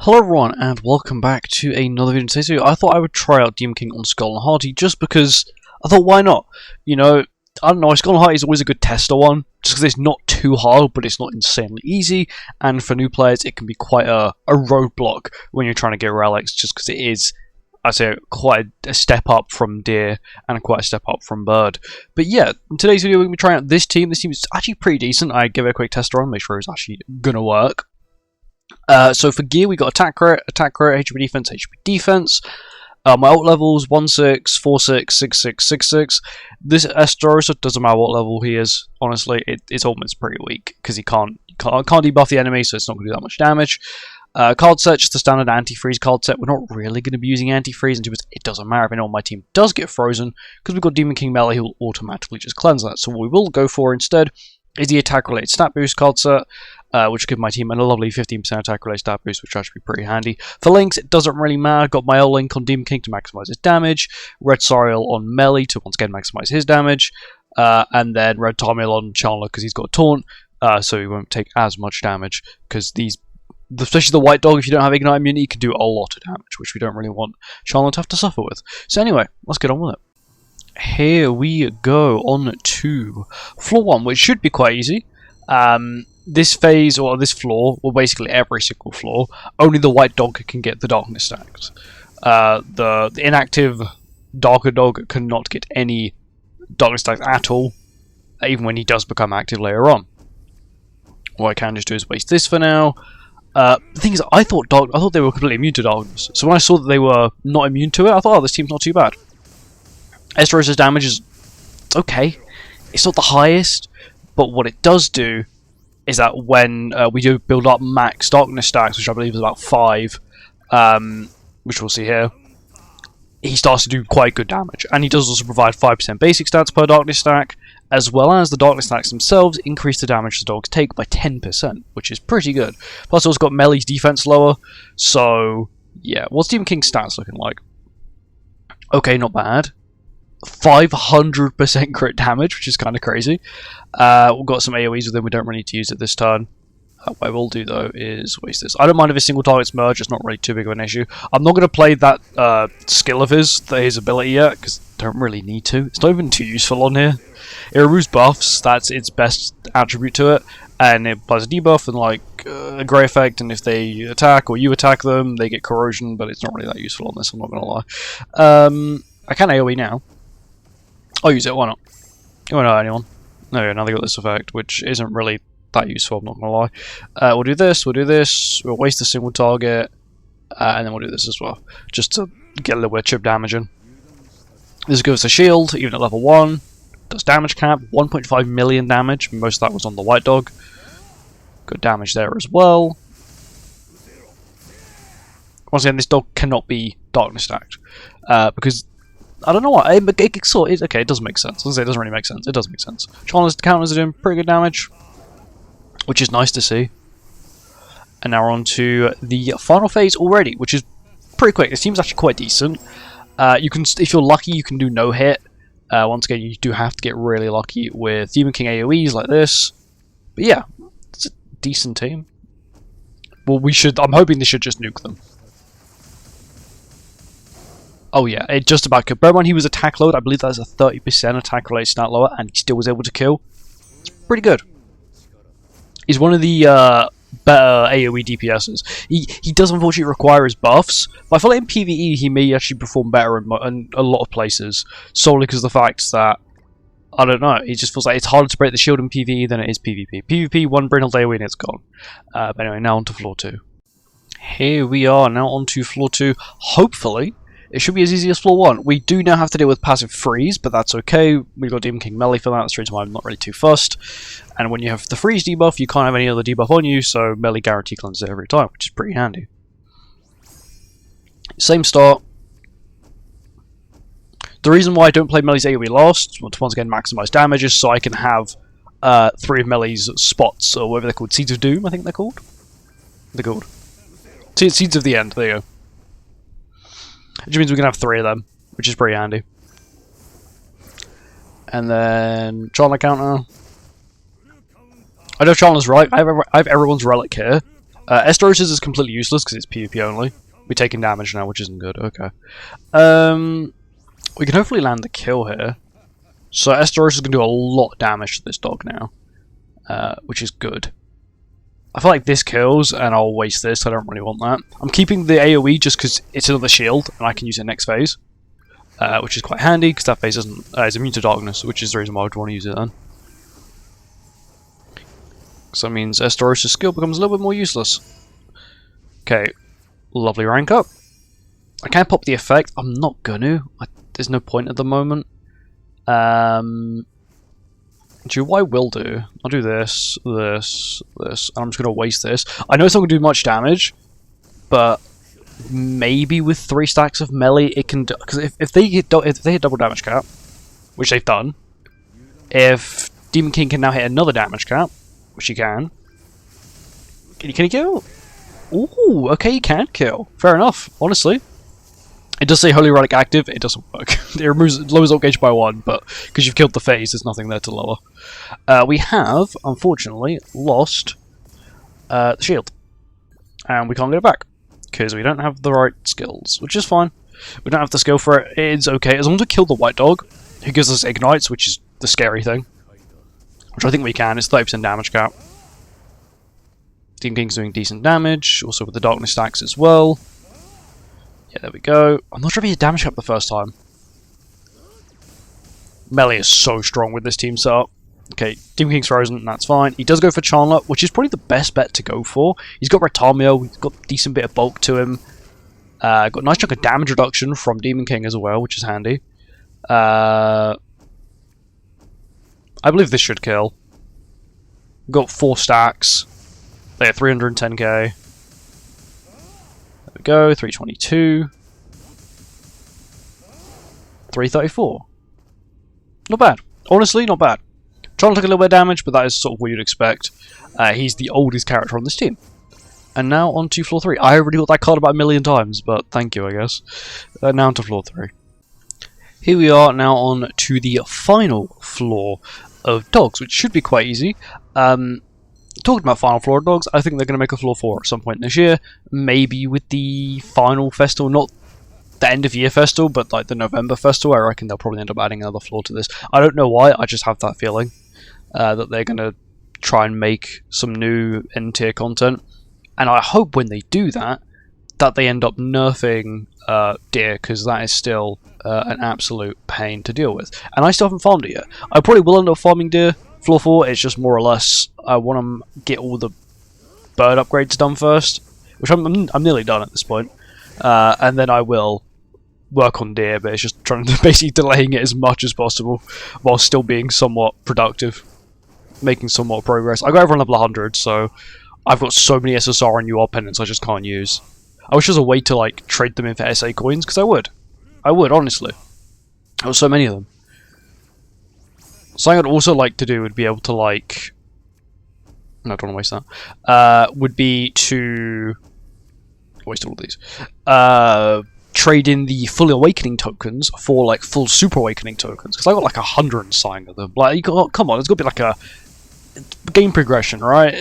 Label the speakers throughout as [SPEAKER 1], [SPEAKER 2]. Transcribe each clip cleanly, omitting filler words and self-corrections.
[SPEAKER 1] Hello everyone and welcome back to another video today. So I thought I would try out Demon King on SKOLL and HATI just because I thought why not? You know, I don't know, SKOLL and HATI is always a good tester one just because it's not too hard but it's not insanely easy, and for new players it can be quite a roadblock when you're trying to get relics just because it is, I'd say, quite a step up from deer and quite a step up from bird. But yeah, in today's video we're going to be trying out this team. This team is actually pretty decent. I give it a quick test run, make sure it's actually going to work. So for gear, we got attack rate, HP defense. My ult levels 1-6, 4-6, 6-6, 6-6. This SKOLL, doesn't matter what level he is. Honestly, it's almost pretty weak because he can't debuff the enemy, so it's not going to do that much damage. Card set, just the standard anti-freeze card set. We're not really going to be using anti-freeze until it doesn't matter if anyone on my team does get frozen, because we've got Demon King Melee who will automatically just cleanse that. So what we will go for instead is the attack-related stat boost card set, which will give my team a lovely 15% attack-related stat boost, which will actually be pretty handy. For links, it doesn't really matter. Got my L link on Demon King to maximize his damage, Red Sariel on Melee to once again maximize his damage, and then Red Tamil on Chandler because he's got a taunt, so he won't take as much damage, because especially the White Dog, if you don't have Ignite immunity, can do a lot of damage, which we don't really want Chandler to have to suffer with. So anyway, let's get on with it. Here we go on to floor 1, which should be quite easy. This phase, or this floor, or basically every single floor, only the White Dog can get the Darkness stacks. The inactive Darker Dog cannot get any Darkness stacks at all, even when he does become active later on. What I can just do is waste this for now. The thing is, I thought they were completely immune to Darkness, so when I saw that they were not immune to it, I thought, oh, this team's not too bad. Esteros' damage is okay. It's not the highest, but what it does do is that when we do build up max Darkness stacks, which I believe is about 5, which we'll see here, he starts to do quite good damage. And he does also provide 5% basic stats per Darkness stack, as well as the Darkness stacks themselves increase the damage the dogs take by 10%, which is pretty good. Plus, also got Melee's defense lower, so yeah. What's Demon King's stats looking like? Okay, not bad. 500% crit damage, which is kind of crazy. We've got some AoEs with him, we don't really need to use it this turn. What I will do though is waste this. I don't mind if his single targets merge, it's not really too big of an issue. I'm not going to play that skill of his ability yet, because I don't really need to. It's not even too useful on here. It removes buffs, that's its best attribute to it, and it applies a debuff and like a grey effect, and if they attack or you attack them, they get corrosion, but it's not really that useful on this, I'm not going to lie. I can AoE now. I'll use it, why not? It won't hurt anyone. No, now they got this effect, which isn't really that useful, I'm not gonna lie. We'll do this, we'll waste a single target, and then we'll do this as well, just to get a little bit of chip damage in. This gives us a shield, even at level 1, does damage cap, 1.5 million damage, most of that was on the White Dog. Good damage there as well. Once again, this dog cannot be Darkness stacked, because I don't know why. Okay, it doesn't make sense. It doesn't really make sense. It does make sense. Chandler's counters are doing pretty good damage, which is nice to see. And now we're on to the final phase already, which is pretty quick. This team's actually quite decent. You can, if you're lucky, you can do no hit. Once again, you do have to get really lucky with Demon King AoEs like this. But yeah, it's a decent team. Well, I'm hoping this should just nuke them. Oh yeah, it just about killed. Bear in mind, he was attack load. I believe that's a 30% attack related stat lower, and he still was able to kill. It's pretty good. He's one of the better AoE DPSs. He does unfortunately require his buffs, but I feel like in PvE he may actually perform better in a lot of places, solely because of the fact that, I don't know, it just feels like it's harder to break the shield in PvE than it is PvP. PvP, one Brindle AoE and it's gone. But anyway, now on to floor 2. Here we are, now on to floor 2. Hopefully it should be as easy as floor 1. We do now have to deal with passive freeze, but that's okay. We've got Demon King Melee for that, that's the reason why I'm not really too fussed. And when you have the freeze debuff, you can't have any other debuff on you, so Melee guarantee cleanses it every time, which is pretty handy. Same start. The reason why I don't play Melee's AoE last, once again maximize damage, is so I can have 3 of Melee's spots, or whatever they're called. Seeds of Doom, I think they're called? They're called. Seeds of the End, there you go. Which means we can have 3 of them, which is pretty handy. And then Chandler counter. I know Chandler's relic. I have everyone's relic here. Esterosis is completely useless because it's PvP only. We're taking damage now, which isn't good. Okay. We can hopefully land the kill here. So Esterosis is going to do a lot of damage to this dog now, which is good. I feel like this kills, and I'll waste this. I don't really want that. I'm keeping the AoE just because it's another shield, and I can use it next phase, which is quite handy because that phase is immune to darkness, which is the reason why I would want to use it then. So that means Esterosis' skill becomes a little bit more useless. Okay, lovely rank up. I can't pop the effect. I'm not gonna. There's no point at the moment. What I will do, I'll do this, this, this, and I'm just going to waste this. I know it's not going to do much damage, but maybe with 3 stacks of melee it can do, because if they hit double damage cap, which they've done, if Demon King can now hit another damage cap, which he can he kill? Ooh, okay, he can kill. Fair enough, honestly. It does say Holy Relic active, it doesn't work. It lowers ult gauge by 1, but because you've killed the phase, there's nothing there to lower. We have, unfortunately, lost the shield. And we can't get it back, because we don't have the right skills, which is fine. We don't have the skill for it, it's okay. As long as we kill the white dog, who gives us ignites, which is the scary thing. Which I think we can, it's 30% damage cap. Demon King's doing decent damage, also with the darkness stacks as well. Yeah, there we go. I'm not sure if he had damage cap the first time. Melee is so strong with this team setup. Okay, Demon King's frozen, that's fine. He does go for Chandler, which is probably the best bet to go for. He's got Retamio, he's got a decent bit of bulk to him. Got a nice chunk of damage reduction from Demon King as well, which is handy. I believe this should kill. Got 4 stacks. There, 310k. There we go, 322. 334. Not bad. Honestly, not bad. Trying to take a little bit of damage, but that is sort of what you'd expect. He's the oldest character on this team. And now on to floor 3. I already got that card about 1,000,000 times, but thank you, I guess. Now on to floor 3. Here we are now on to the final floor of dogs, which should be quite easy. Talking about final floor of dogs, I think they're going to make a floor 4 at some point this year. Maybe with the final festival, not the end of year festival, but like the November festival. I reckon they'll probably end up adding another floor to this. I don't know why, I just have that feeling that they're going to try and make some new end tier content. And I hope when they do that, that they end up nerfing deer, because that is still an absolute pain to deal with. And I still haven't farmed it yet. I probably will end up farming deer. Floor 4 is just more or less, I want to get all the bird upgrades done first, which I'm nearly done at this point. And then I will work on deer, but it's just trying to basically delaying it as much as possible while still being somewhat productive, making somewhat progress. I got everyone level 100, so I've got so many SSR and UR pendants I just can't use. I wish there was a way to like trade them in for SA coins, because I would, honestly. There were so many of them. Something I'd also like to do would be able to like... No, I don't want to waste that. Would be to... Waste all of these. Trade in the full awakening tokens for like full super awakening tokens, because I got like 100 and something of them. Like, you got, come on, it's got to be like a game progression, right?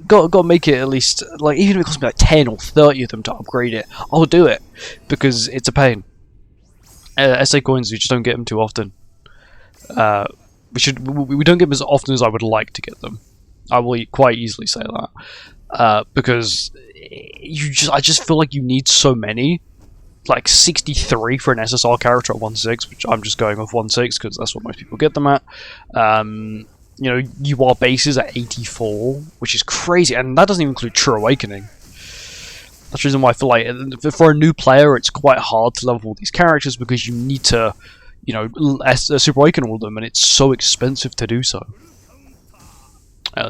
[SPEAKER 1] Got to make it at least, like, even if it costs me like 10 or 30 of them to upgrade it, I'll do it, because it's a pain. SA coins, you just don't get them too often. We don't get them as often as I would like to get them. I will quite easily say that, because I just feel like you need so many. Like 63 for an SSR character at 1.6, which I'm just going off 1.6 because that's what most people get them at. You know, UR bases at 84, which is crazy, and that doesn't even include True Awakening. That's the reason why I feel like for a new player, it's quite hard to level all these characters, because you need to, you know, Super Awaken all of them, and it's so expensive to do so.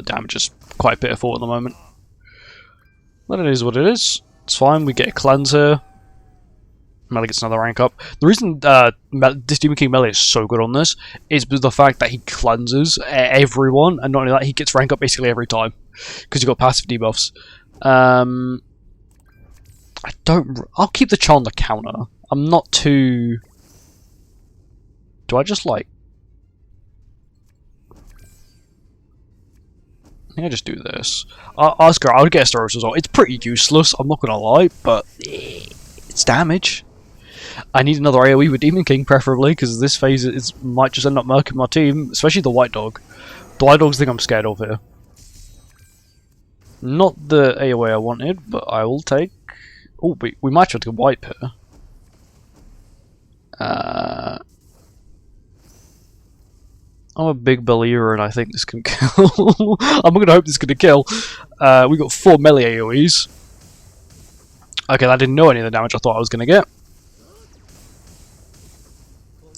[SPEAKER 1] Damage is quite pitiful at the moment. But it is what it is. It's fine, we get a cleanse here. Melee gets another rank up. The reason this Demon King Melee is so good on this is because of the fact that he cleanses everyone, and not only that, he gets rank up basically every time, because you've got passive debuffs. I'll keep the Chandler counter. I'm not too... Do I just like... I think I just do this. Oscar, I would get Staros as well. It's pretty useless, I'm not gonna lie, but it's damage. I need another AoE with Demon King, preferably, because this phase might just end up murking my team, especially the White Dog. The White Dog's the thing I'm scared of here. Not the AoE I wanted, but I will take... Oh, we might try to wipe here. I'm a big believer and I think this can kill. I'm gonna hope this is gonna kill. We got 4 melee AoEs. Okay, that didn't know any of the damage I thought I was gonna get.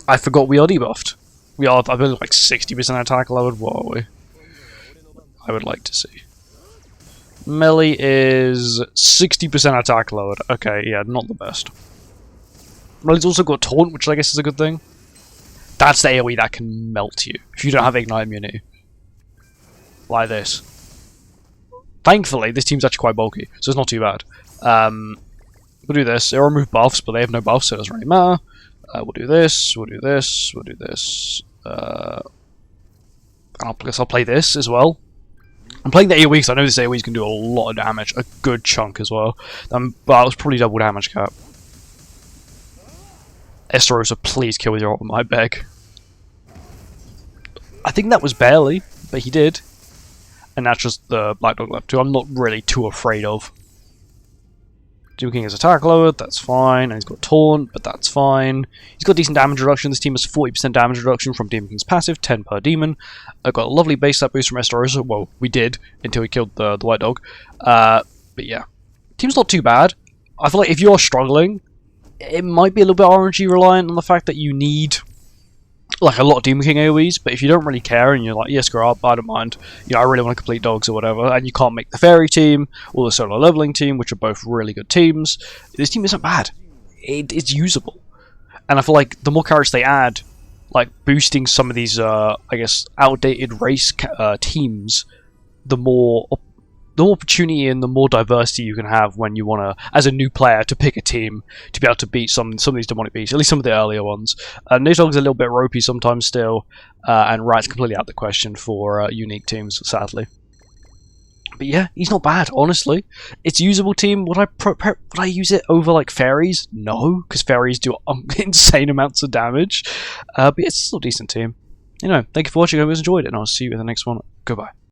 [SPEAKER 1] I forgot we are debuffed. We are, I believe, like 60% attack lowered. What are we? I would like to see. Melee is 60% attack lowered. Okay, yeah, not the best. Melee's also got taunt, which I guess is a good thing. That's the AoE that can melt you if you don't have ignite immunity. Like this. Thankfully, this team's actually quite bulky, so it's not too bad. We'll do this. It'll remove buffs, but they have no buffs, so it doesn't really matter. We'll do this, we'll do this, we'll do this. I guess I'll play this as well. I'm playing the AoE because I know this AoE can do a lot of damage, a good chunk as well. But it was probably double damage cap. Estarossa, please kill with your ultimate, I beg. I think that was barely, but he did. And that's just the Black Dog left, who I'm not really too afraid of. Demon King has attack lowered, that's fine, and he's got taunt, but that's fine. He's got decent damage reduction. This team has 40% damage reduction from Demon King's passive, 10 per demon. I've got a lovely base stat boost from Estarossa. Well, we did, until we killed the White Dog. But yeah, team's not too bad. I feel like if you're struggling, it might be a little bit RNG reliant on the fact that you need like a lot of Demon King AoEs, but if you don't really care and you're like, yes, screw up, I don't mind, you know, I really want to complete dogs or whatever, and you can't make the fairy team or the solo leveling team, which are both really good teams, this team isn't bad. It's usable. And I feel like the more characters they add, like boosting some of these, I guess, outdated race teams, the more opportunity and the more diversity you can have when you want to, as a new player, to pick a team to be able to beat some of these demonic beasts, at least some of the earlier ones. Nidhogg's a little bit ropey sometimes still, and Rat's completely out the question for unique teams, sadly. But yeah, he's not bad, honestly. It's a usable team. Would I use it over like fairies? No, because fairies do insane amounts of damage. But it's still a decent team. You know, thank you for watching. I hope you guys enjoyed it, and I'll see you in the next one. Goodbye.